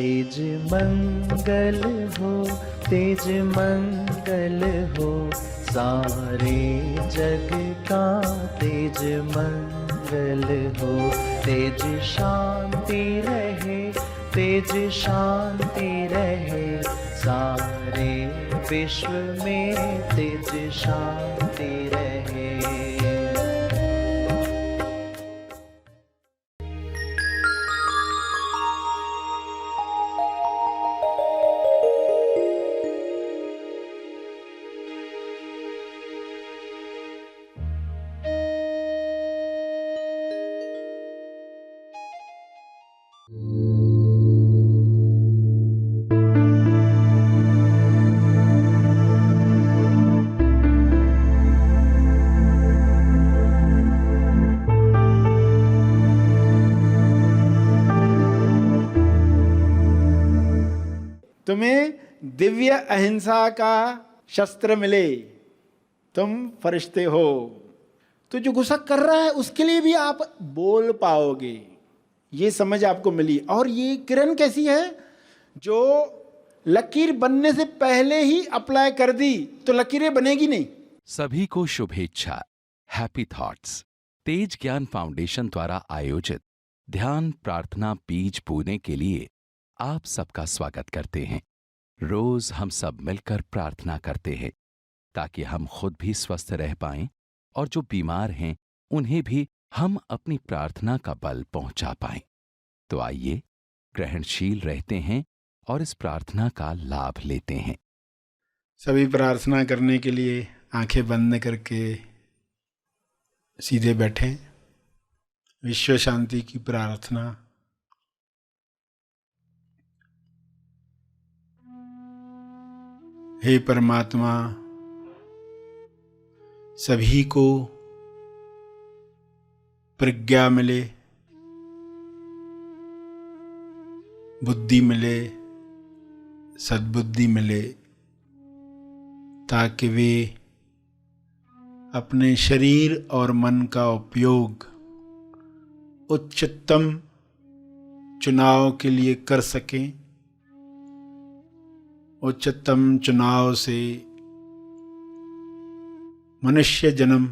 तेज मंगल हो, तेज मंगल हो, सारे जग का तेज मंगल हो। तेज शांति रहे, तेज शांति रहे, सारे विश्व में तेज शांति रहे। तुम्हें दिव्य अहिंसा का शस्त्र मिले, तुम फरिश्ते हो, तो जो गुस्सा कर रहा है उसके लिए भी आप बोल पाओगे, ये समझ आपको मिली। और ये किरण कैसी है, जो लकीर बनने से पहले ही अप्लाई कर दी तो लकीरें बनेगी नहीं। सभी को शुभेच्छा, हैप्पी थॉट्स। तेज ज्ञान फाउंडेशन द्वारा आयोजित ध्यान प्रार्थना बीज बोने के लिए आप सबका स्वागत करते हैं। रोज हम सब मिलकर प्रार्थना करते हैं ताकि हम खुद भी स्वस्थ रह पाएं और जो बीमार हैं उन्हें भी हम अपनी प्रार्थना का बल पहुंचा पाएं। तो आइए ग्रहणशील रहते हैं और इस प्रार्थना का लाभ लेते हैं। सभी प्रार्थना करने के लिए आंखें बंद करके सीधे बैठें। विश्व शांति की प्रार्थना। हे परमात्मा, सभी को प्रज्ञा मिले, बुद्धि मिले, सद्बुद्धि मिले, ताकि वे अपने शरीर और मन का उपयोग उच्चतम चुनाव के लिए कर सकें। उच्चतम चुनाव से मनुष्य जन्म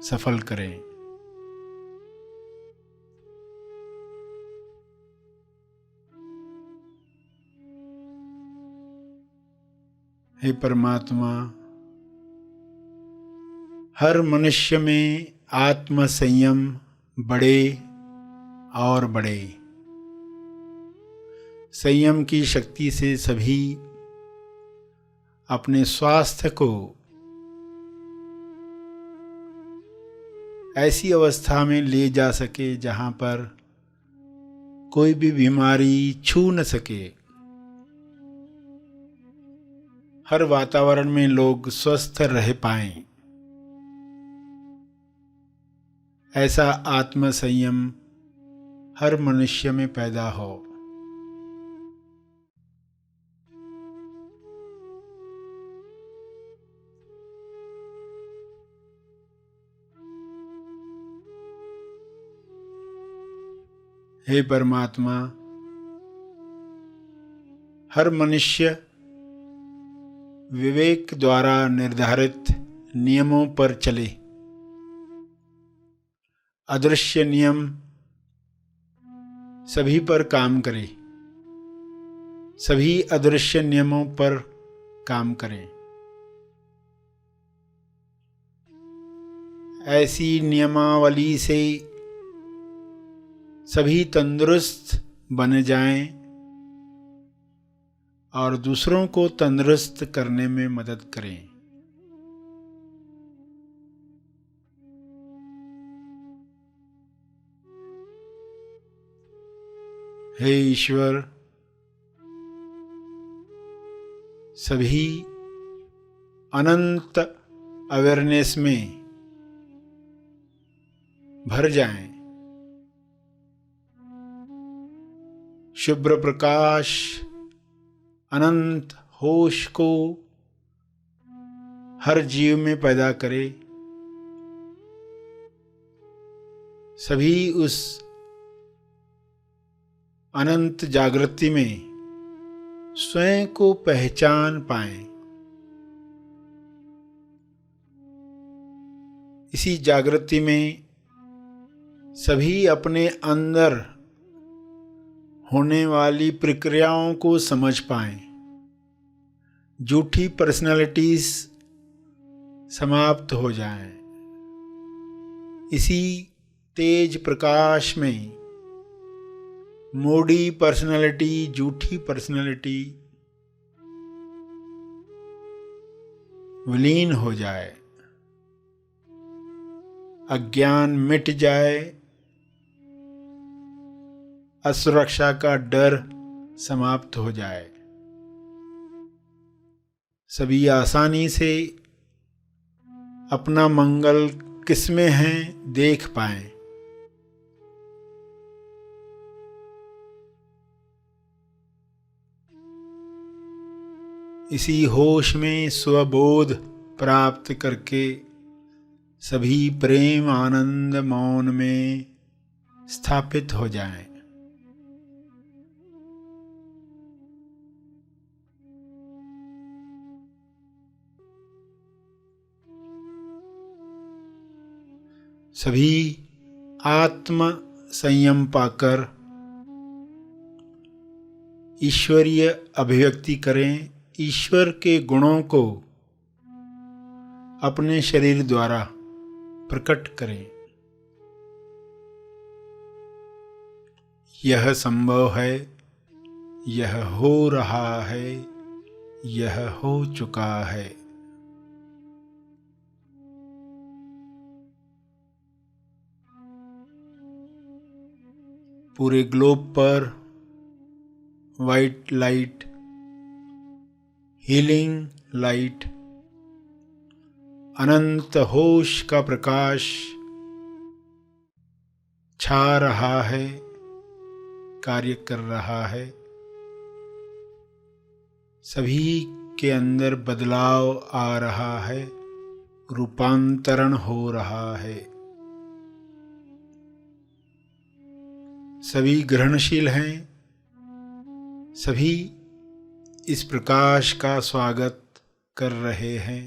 सफल करें। हे परमात्मा, हर मनुष्य में आत्म संयम बढ़े और बढ़े। संयम की शक्ति से सभी अपने स्वास्थ्य को ऐसी अवस्था में ले जा सके जहां पर कोई भी बीमारी छू न सके। हर वातावरण में लोग स्वस्थ रह पाएं, ऐसा आत्म संयम हर मनुष्य में पैदा हो। हे परमात्मा, हर मनुष्य विवेक द्वारा निर्धारित नियमों पर चले। अदृश्य नियम सभी पर काम करे, सभी अदृश्य नियमों पर काम करें। ऐसी नियमावली से सभी तंदुरुस्त बन जाएं और दूसरों को तंदुरुस्त करने में मदद करें। हे ईश्वर, सभी अनंत अवेयरनेस में भर जाएं। शुभ्र प्रकाश अनंत होश को हर जीव में पैदा करे। सभी उस अनंत जागृति में स्वयं को पहचान पाएं। इसी जागृति में सभी अपने अंदर होने वाली प्रक्रियाओं को समझ पाएं। झूठी पर्सनालिटीज समाप्त हो जाएं। इसी तेज प्रकाश में मोड़ी पर्सनालिटी, झूठी पर्सनालिटी विलीन हो जाए, अज्ञान मिट जाए, असुरक्षा का डर समाप्त हो जाए, सभी आसानी से अपना मंगल किसमें है देख पाएं। इसी होश में स्वबोध प्राप्त करके सभी प्रेम आनंद मौन में स्थापित हो जाएं। सभी आत्म संयम पाकर ईश्वरीय अभिव्यक्ति करें। ईश्वर के गुणों को अपने शरीर द्वारा प्रकट करें। यह संभव है, यह हो रहा है, यह हो चुका है। पूरे ग्लोब पर वाइट लाइट, हीलिंग लाइट, अनंत होश का प्रकाश छा रहा है, कार्य कर रहा है। सभी के अंदर बदलाव आ रहा है, रूपांतरण हो रहा है। सभी ग्रहणशील हैं, सभी इस प्रकाश का स्वागत कर रहे हैं।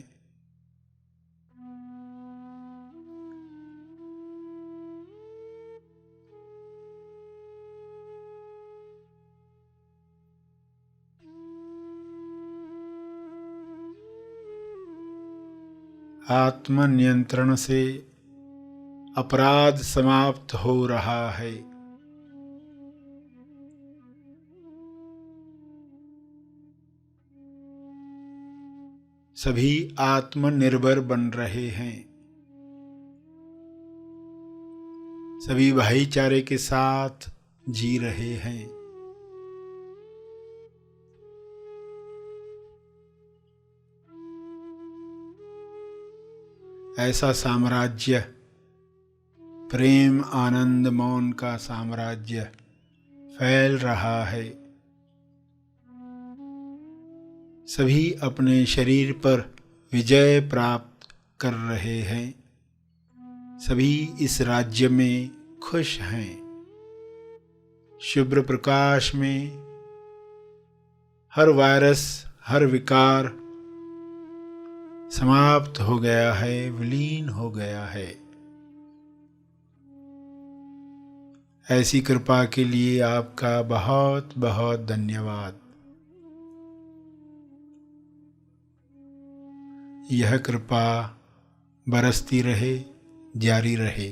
आत्म नियंत्रण से अपराध समाप्त हो रहा है। सभी आत्मनिर्भर बन रहे हैं। सभी भाईचारे के साथ जी रहे हैं। ऐसा साम्राज्य, प्रेम आनंद मौन का साम्राज्य फैल रहा है। सभी अपने शरीर पर विजय प्राप्त कर रहे हैं। सभी इस राज्य में खुश हैं। शुभ्र प्रकाश में हर वायरस, हर विकार समाप्त हो गया है, विलीन हो गया है। ऐसी कृपा के लिए आपका बहुत बहुत धन्यवाद। यह कृपा बरसती रहे, जारी रहे।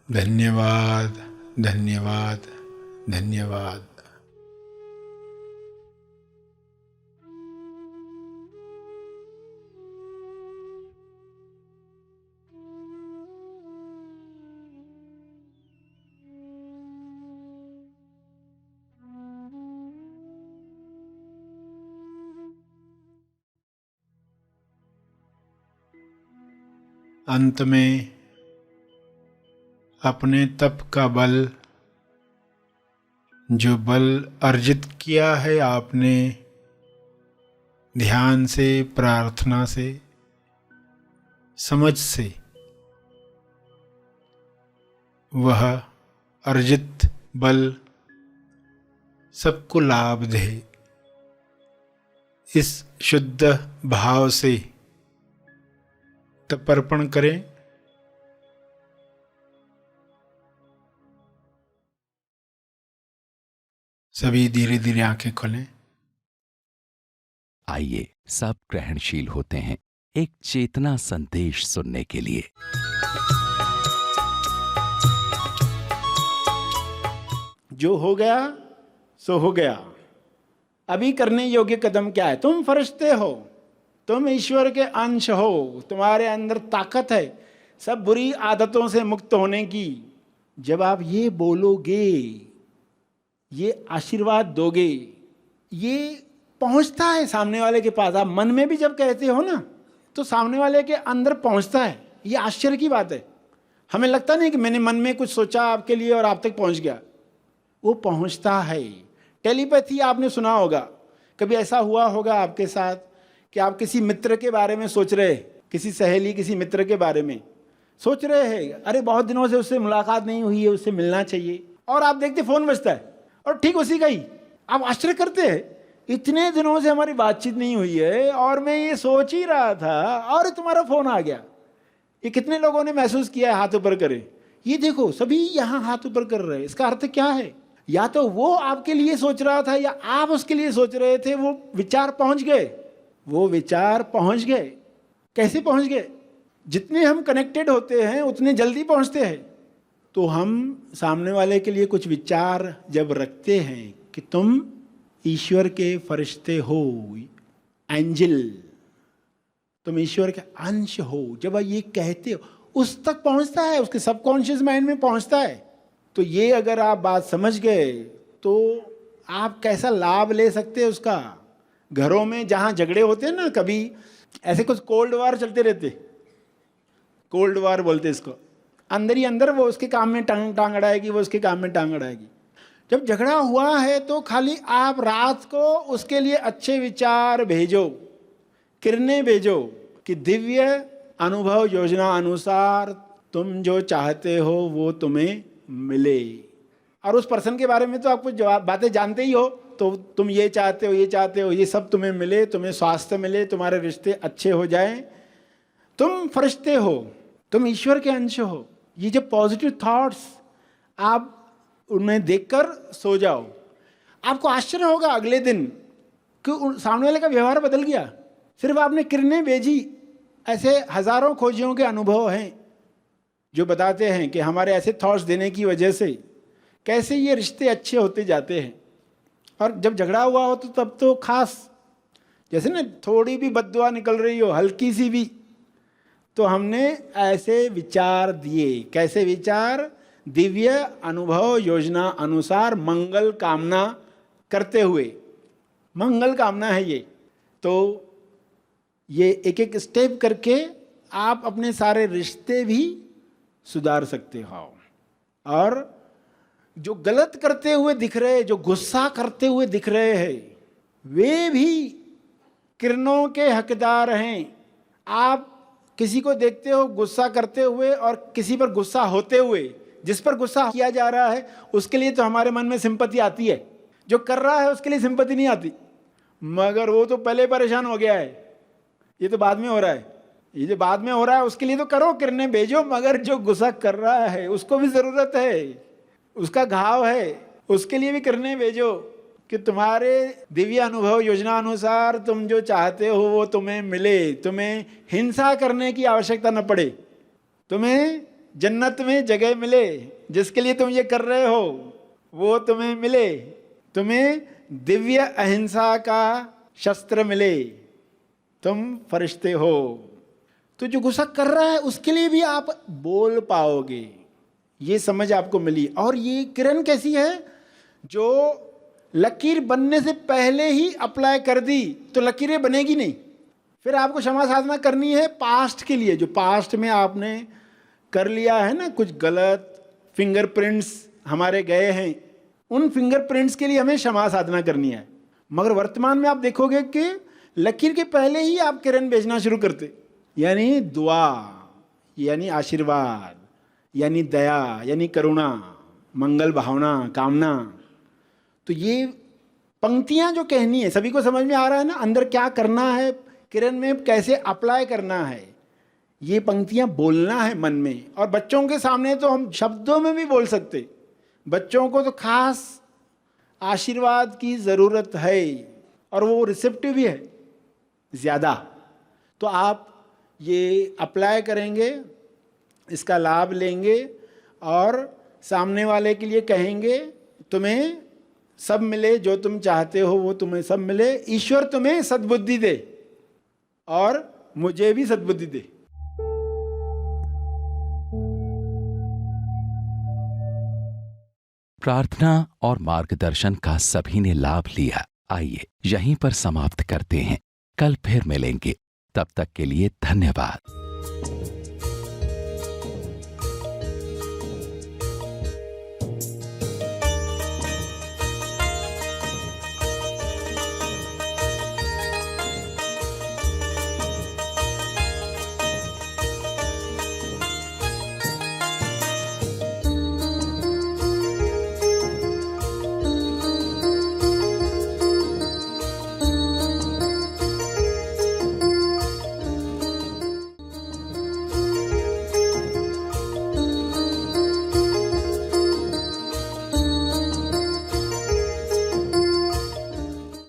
धन्यवाद, धन्यवाद, धन्यवाद। अंत में अपने तप का बल, जो बल अर्जित किया है आपने ध्यान से, प्रार्थना से, समझ से, वह अर्जित बल सबको लाभ दे। इस शुद्ध भाव से तर्पण करें। सभी धीरे धीरे आंखें खोलें। आइए सब ग्रहणशील होते हैं एक चेतना संदेश सुनने के लिए। जो हो गया सो हो गया। अभी करने योग्य कदम क्या है? तुम फरिश्ते हो, तुम ईश्वर के अंश हो, तुम्हारे अंदर ताकत है सब बुरी आदतों से मुक्त होने की। जब आप ये बोलोगे, ये आशीर्वाद दोगे, ये पहुंचता है सामने वाले के पास। आप मन में भी जब कहते हो ना, तो सामने वाले के अंदर पहुंचता है। ये आश्चर्य की बात है। हमें लगता नहीं कि मैंने मन में कुछ सोचा आपके लिए और आप तक पहुंच गया। वो पहुंचता है। टेलीपैथी आपने सुना होगा। कभी ऐसा हुआ होगा आपके साथ कि आप किसी मित्र के बारे में सोच रहे, किसी सहेली, किसी मित्र के बारे में सोच रहे हैं, अरे बहुत दिनों से उससे मुलाकात नहीं हुई है, उससे मिलना चाहिए, और आप देखते फोन बजता है और ठीक उसी का ही। आप आश्चर्य करते हैं, इतने दिनों से हमारी बातचीत नहीं हुई है और मैं ये सोच ही रहा था और तुम्हारा फोन आ गया। ये कितने लोगों ने महसूस किया है? हाथ ऊपर करें। ये देखो सभी यहाँ हाथ ऊपर कर रहे हैं। इसका अर्थ क्या है? या तो वो आपके लिए सोच रहा था या आप उसके लिए सोच रहे थे। वो विचार पहुंच गए, वो विचार पहुंच गए। कैसे पहुंच गए? जितने हम कनेक्टेड होते हैं उतने जल्दी पहुंचते हैं। तो हम सामने वाले के लिए कुछ विचार जब रखते हैं कि तुम ईश्वर के फरिश्ते हो, एंजल, तुम ईश्वर के अंश हो, जब ये कहते हो उस तक पहुंचता है, उसके सबकॉन्शियस माइंड में पहुंचता है। तो ये अगर आप बात समझ गए तो आप कैसा लाभ ले सकते हैं उसका। घरों में जहां झगड़े होते हैं ना, कभी ऐसे कुछ कोल्ड वार चलते रहते, कोल्ड वार बोलते इसको। अंदर ही अंदर वो उसके काम में टांग अड़ाएगी, वो उसके काम में टांग अड़ाएगी। जब झगड़ा हुआ है तो खाली आप रात को उसके लिए अच्छे विचार भेजो, किरणें भेजो कि दिव्य अनुभव योजना अनुसार तुम जो चाहते हो वो तुम्हें मिले। और उस पर्सन के बारे में तो आप कुछ बातें जानते ही हो, तो तुम ये चाहते हो, ये चाहते हो, ये सब तुम्हें मिले, तुम्हें स्वास्थ्य मिले, तुम्हारे रिश्ते अच्छे हो जाएं। तुम फरिश्ते हो, तुम ईश्वर के अंश हो। ये जो पॉजिटिव थॉट्स आप उन्हें देखकर सो जाओ, आपको आश्चर्य होगा अगले दिन कि सामने वाले का व्यवहार बदल गया। सिर्फ आपने किरणें भेजी। ऐसे हजारों खोजियों के अनुभव हैं जो बताते हैं कि हमारे ऐसे थॉट्स देने की वजह से कैसे ये रिश्ते अच्छे होते जाते हैं। और जब झगड़ा हुआ हो तो तब तो खास, जैसे ना थोड़ी भी बद्दुआ निकल रही हो, हल्की सी भी, तो हमने ऐसे विचार दिए। कैसे विचार? दिव्य अनुभव योजना अनुसार मंगल कामना करते हुए। मंगल कामना है ये। तो ये एक एक स्टेप करके आप अपने सारे रिश्ते भी सुधार सकते हो। और जो गलत करते हुए दिख रहे, जो गुस्सा करते हुए दिख रहे हैं, वे भी किरणों के हकदार हैं। आप किसी को देखते हो गुस्सा करते हुए और किसी पर गुस्सा होते हुए, जिस पर गुस्सा किया जा रहा है उसके लिए तो हमारे मन में सिंपैथी आती है, जो कर रहा है उसके लिए सिंपैथी नहीं आती। मगर वो तो पहले परेशान हो गया है, ये तो बाद में हो रहा है। ये जो बाद में हो रहा है उसके लिए तो करो, किरणें भेजो, मगर जो गुस्सा कर रहा है उसको भी जरूरत है, उसका घाव है, उसके लिए भी किरणें भेजो कि तुम्हारे दिव्य अनुभव योजना अनुसार तुम जो चाहते हो वो तुम्हें मिले। तुम्हें हिंसा करने की आवश्यकता न पड़े, तुम्हें जन्नत में जगह मिले। जिसके लिए तुम ये कर रहे हो वो तुम्हें मिले। तुम्हें दिव्य अहिंसा का शस्त्र मिले। तुम फरिश्ते हो। तो जो गुस्सा कर रहा है उसके लिए भी आप बोल पाओगे। ये समझ आपको मिली। और ये किरण कैसी है? जो लकीर बनने से पहले ही अप्लाई कर दी तो लकीरें बनेगी नहीं। फिर आपको क्षमा साधना करनी है पास्ट के लिए, जो पास्ट में आपने कर लिया है ना कुछ गलत, फिंगरप्रिंट्स हमारे गए हैं, उन फिंगरप्रिंट्स के लिए हमें क्षमा साधना करनी है। मगर वर्तमान में आप देखोगे कि लकीर के पहले ही आप किरण भेजना शुरू करते, यानी दुआ, यानी आशीर्वाद, यानी दया, यानी करुणा, मंगल भावना, कामना। तो ये पंक्तियां जो कहनी है, सभी को समझ में आ रहा है ना, अंदर क्या करना है, किरण में कैसे अप्लाई करना है, ये पंक्तियां बोलना है मन में। और बच्चों के सामने तो हम शब्दों में भी बोल सकते, बच्चों को तो खास आशीर्वाद की ज़रूरत है और वो रिसेप्टिव भी है ज़्यादा। तो आप ये अप्लाई करेंगे, इसका लाभ लेंगे और सामने वाले के लिए कहेंगे तुम्हें सब मिले, जो तुम चाहते हो वो तुम्हें सब मिले, ईश्वर तुम्हें सद्बुद्धि दे और मुझे भी सद्बुद्धि दे। प्रार्थना और मार्गदर्शन का सभी ने लाभ लिया। आइए यहीं पर समाप्त करते हैं, कल फिर मिलेंगे, तब तक के लिए धन्यवाद।